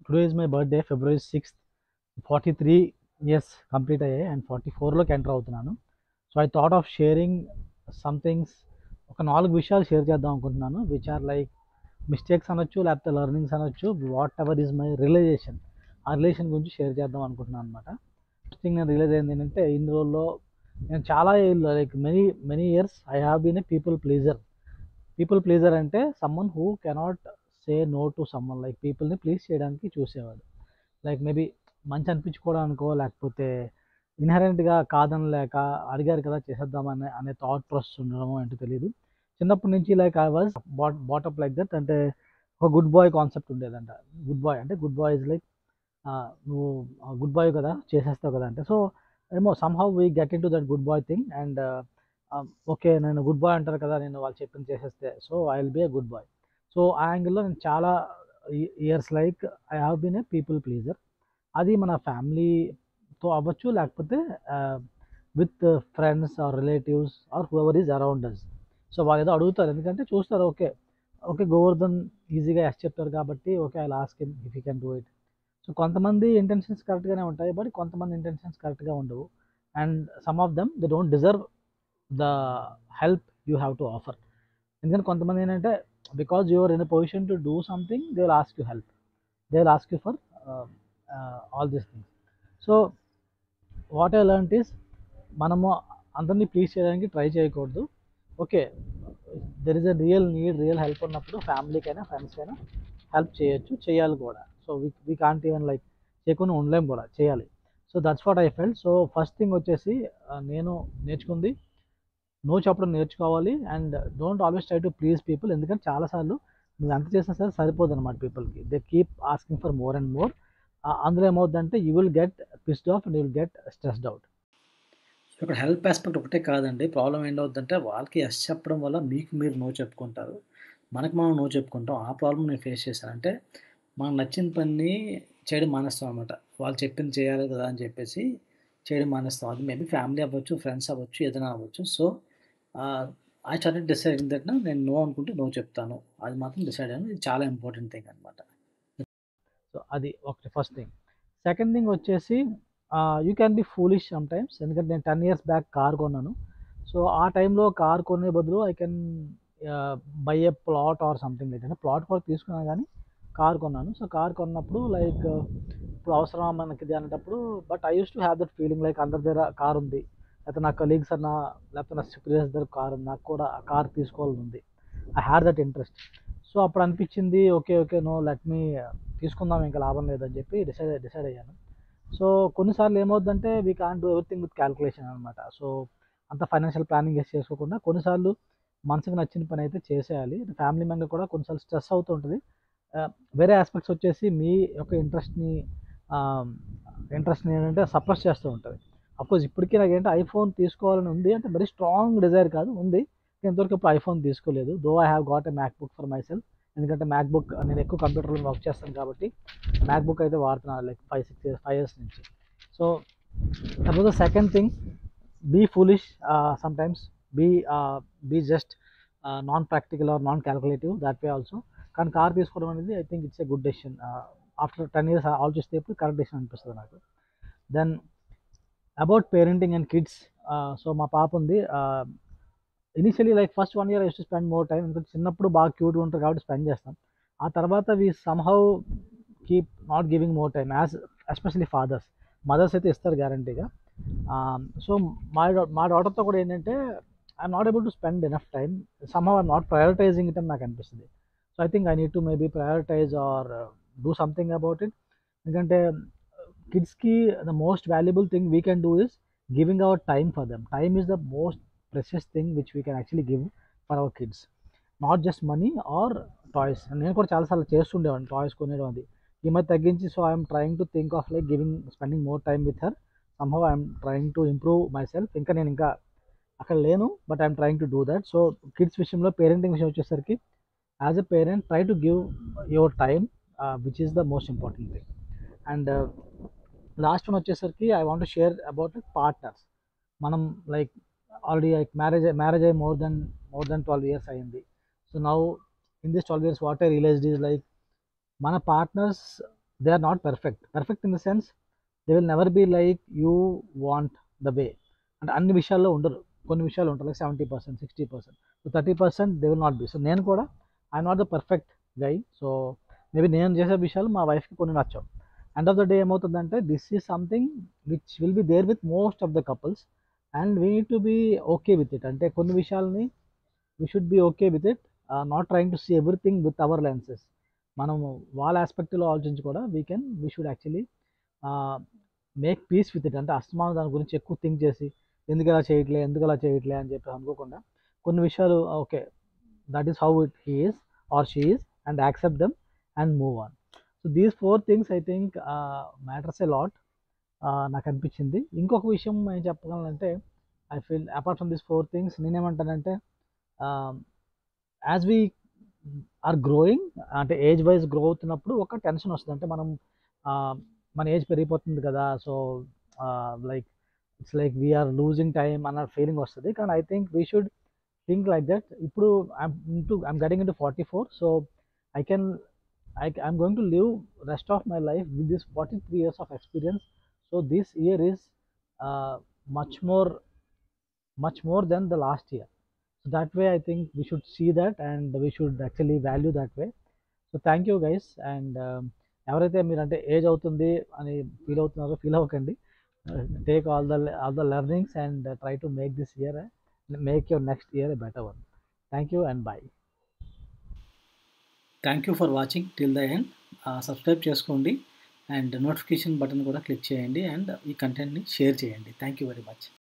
Today is my birthday February 6th. 43 years complete అయ్యాయి and 44లోకి enter అవుతున్నాను. So I thought of sharing some things. ఒక 4 విషయాలు share చేద్దాం అనుకుంటున్నాను విచ్ ఆర్ లైక్ మిస్టేక్స్ అనొచ్చు, లేకపోతే లెర్నింగ్స్ అనొచ్చు, whatever is my realisation. ఆ రిలేషన్ గురించి షేర్ చేద్దాం అనుకుంటున్నాను అనమాట. ఫస్ట్ థింగ్ నేను రియలైజ్ అయింది ఏంటంటే, ఇన్ని రోజుల్లో నేను చాలా ఏళ్ళు like many years I have been a people pleaser. People pleaser అంటే someone who cannot say no to someone, like పీపుల్ని ప్లీజ్ చేయడానికి చూసేవాడు. లైక్ మేబీ మంచి అనిపించుకోవడానికో, లేకపోతే ఇన్హరెంట్గా కాదనలేక అడిగారు కదా చేసేద్దామని అనే థాట్ ప్రాసెస్ ఉండడమో ఏంటో తెలియదు. చిన్నప్పటి నుంచి like I was brought up like that. అంటే ఒక గుడ్ బాయ్ కాన్సెప్ట్ ఉండేదంట. గుడ్ బాయ్ ఇస్ లైక్ నువ్వు గుడ్ బాయ్ కదా చేసేస్తావు కదా అంటే. సో ఏమో somehow we get into that good boy thing and okay నేను గుడ్ బాయ్ అంటారు కదా, నేను వాళ్ళు చెప్పింది చేసేస్తే so I will be a good boy. So ఆ యాంగిల్లో నేను చాలా years like I have been a people pleaser. అది మన ఫ్యామిలీతో అవ్వచ్చు, లేకపోతే with friends or relatives or whoever is around us. So వాళ్ళు ఏదో అడుగుతారు, ఎందుకంటే చూస్తారు ఓకే ఓకే గోవర్ధన్ ఈజీగా ఎస్ చెప్తారు కాబట్టి okay I ask him if you can do it. So కొంతమంది ఇంటెన్షన్స్ కరెక్ట్గానే ఉంటాయి, బట్ కొంతమంది ఇంటెన్షన్స్ కరెక్ట్గా ఉండవు. And some of them they don't deserve the help you have to offer. ఎందుకంటే కొంతమంది ఏంటంటే because you're in a position to do something they will ask you help, they will ask you for all these things. So what I learnt is, మనము అందరినీ please చేయడానికి try చేయకూడదు. Okay there is a real need, real help ఉన్నప్పుడు ఫ్యామిలీకైనా ఫ్రెండ్స్కైనా help చేయొచ్చు, చేయాలి కూడా. So we can't even like చేయకుండా ఉండలేం కూడా, చేయాలి. So that's what I felt. So first thing వచ్చేసి నేను నేర్చుకుంది నో చెప్పడం నేర్చుకోవాలి. And don't always try to please people, ఎందుకంటే చాలాసార్లు నువ్వు ఎంత చేసినా సరే సరిపోదు అనమాట పీపుల్కి. They keep asking for more and more. అందులో ఏమవుతుందంటే you will get pissed off and you will get stressed out. ఇక్కడ హెల్ప్ ఆస్పెక్ట్ ఒకటే కాదండి. ప్రాబ్లమ్ ఏంటవుద్దంటే వాళ్ళకి యెస్ చెప్పడం వల్ల మీకు మీరు నో చెప్పుకుంటారు. మనకు మనం నో చెప్పుకుంటాం. ఆ ప్రాబ్లమ్ నేను ఫేస్ చేశాను. అంటే మనకు నచ్చిన పని చేయడం మానేస్తాం అనమాట. వాళ్ళు చెప్పింది చేయాలి కదా అని చెప్పేసి చేయడం మానేస్తాం. అది మేబీ ఫ్యామిలీ అవ్వచ్చు, ఫ్రెండ్స్ అవ్వచ్చు, ఏదైనా అవ్వచ్చు. So, I started deciding that నేను నో అనుకుంటే నో చెప్తాను. అది మాత్రం డిసైడ్ అయ్యాను. ఇది చాలా ఇంపార్టెంట్ థింగ్ అనమాట. సో అది ఒకటి ఫస్ట్ థింగ్. సెకండ్ థింగ్ వచ్చేసి you can be foolish some times. ఎందుకంటే నేను 10 years బ్యాక్ కార్ కొన్నాను. సో ఆ టైంలో కార్ కొనే బదులు I can buy A plot or something like. అంటే ప్లాట్ కూడా తీసుకున్నాను కానీ కార్ కొన్నాను. సో కార్ కొన్నప్పుడు లైక్ ఇప్పుడు అవసరమా మనకి అనేటప్పుడు, but I use to have that feeling like అందరి దగ్గర కార్ ఉంది, లేకపోతే నా కలీగ్స్ అన్న, లేకపోతే నా సుపీరియర్స్ దగ్గర కార్ ఉంది, నాకు కూడా ఆ కార్ తీసుకోవాలని ఉంది. I had that interest. So అప్పుడు అనిపించింది okay okay no let me తీసుకుందాం, ఇంకా లాభం లేదని చెప్పి డిసైడ్ అయ్యాను. సో కొన్నిసార్లు ఏమవుతుందంటే we can't do everything with calculation అనమాట. సో అంత ఫైనాన్షియల్ ప్లానింగ్ చేసుకోకుండా కొన్నిసార్లు మనసుకు నచ్చిన పని అయితే చేసేయాలి. ఫ్యామిలీ మెంబర్ కూడా కొన్నిసార్లు స్ట్రెస్ అవుతూ ఉంటుంది. వేరే ఆస్పెక్ట్స్ వచ్చేసి మీ యొక్క ఇంట్రెస్ట్ని ఏంటంటే సప్రెస్ చేస్తూ ఉంటుంది. అఫ్కోర్స్ ఇప్పటికీ నాకేంటే ఐఫోన్ తీసుకోవాలని ఉంది, అంటే వెరీ స్ట్రాంగ్ డిజైర్ కాదు, ఉంది. ఇంతవరకు ఇప్పుడు ఐఫోన్ తీసుకోలేదు. Though I have got a MacBook for myself. ఎందుకంటే మ్యాక్ బుక్ నేను ఎక్కువ కంప్యూటర్లో వర్క్ చేస్తాను కాబట్టి మ్యాక్ బుక్ అయితే వాడుతున్నాను లైక్ 5 years నుంచి. So that was the second thing. Be foolish sometimes, be be just non practical or non calculative that way also. కానీ కార్ తీసుకోవడం అనేది I think it's a good decision. After 10 years ఆలోచిస్తే ఇప్పుడు correct decision అనిపిస్తుంది నాకు. Then about parenting and kids. So మా పాప ఉంది. Initially like first 1 year I use to spend more time, ఎందుకంటే చిన్నప్పుడు బాగా క్యూట్గా ఉంటారు కాబట్టి స్పెండ్ చేస్తాం. ఆ తర్వాత we somehow keep not giving more time as especially fathers. Mothers అయితే ఇస్తారు గ్యారంటీగా. సో మా డాటర్తో కూడా ఏంటంటే I'm not able to spend enough time. Somehow I'm not prioritising it అని నాకు అనిపిస్తుంది. So I think I need to maybe prioritise or do something about it. ఎందుకంటే కిడ్స్కి the most valuable thing we can do is giving our time for them. Time is the most precious thing which we can actually give for our kids, not just money are toys. నేను కూడా చాలాసార్లు చేస్తుండేవాడిని toys కొనేయడం అది. ఈ మధ్య తగ్గించి so I'm trying to think of like spending more time with her. Somehow I'm trying to improve myself. ఇంకా అక్కడ లేను, but I'm trying to do that. So kids విషయంలో పేరెంటింగ్ విషయం వచ్చేసరికి as a parent try to give your time which is the most important thing. And last one వచ్చేసరికి I want to share about partners. మనం like already like marriage అయ్యి more then 12 years అయింది. So now in this 12 years what I realised is like మన partners they are not perfect in the sense they will never be like you want the way. అంటే అన్ని విషయాల్లో ఉండరు, కొన్ని విషయాలు ఉంటారు like 70%, 60%, so 30% they will not be. So నేను కూడా I'm not the perfect guy. So maybe నేను చేసే విషయాలు మా వైఫ్కి కొన్ని నచ్చవు. ఎండ్ ఆఫ్ ద డే ఏమవుతుందంటే this is something which will be there with most of the couples and we need to be okay with it. అంటే కొన్ని విషయాల్ని we should be okay with it, not trying to see everything with our lenses. మనము వాళ్ళ ఆస్పెక్ట్లో ఆలోచించి కూడా we should actually make peace with it. అంటే అస్తమానం దాని గురించి ఎక్కువ థింక్ చేసి ఎందుకు అలా చేయట్లే అని చెప్పి అనుకోకుండా కొన్ని విషయాలు okay that is how it he is or she is and accept them and move on. So these 4 things I think matters a lot నాకు అనిపించింది. ఇంకొక విషయం ఏం చెప్పగలనంటే I feel apart from these 4 things నేనేమంటానంటే యాజ్ వీ ఆర్ గ్రోయింగ్, అంటే age wise grow అవుతున్నప్పుడు ఒక టెన్షన్ వస్తుంది. అంటే మనం మన ఏజ్ పెరిగిపోతుంది కదా, so like it's like we're losing time అన్న ఫీలింగ్ వస్తుంది. కానీ I think we should think like that. ఇప్పుడు I'm getting into 44, so I can I'm going to live rest of my life with this 43 years of experience. So this year is uh, much more than the last year. So that way I think we should see that and we should actually value that way. So thank you guys. And ఎవరైతే మీరు అంటే age అవుతుంది అని feel అవ్వకండి. Take all the learnings and try to make this year make your next year a better one. Thank you and bye. Thank you for watching till the end. Subscribe చేసుకోండి and notification button కూడా click చేయండి and ఈ కంటెంట్ని share చేయండి. Thank you very much.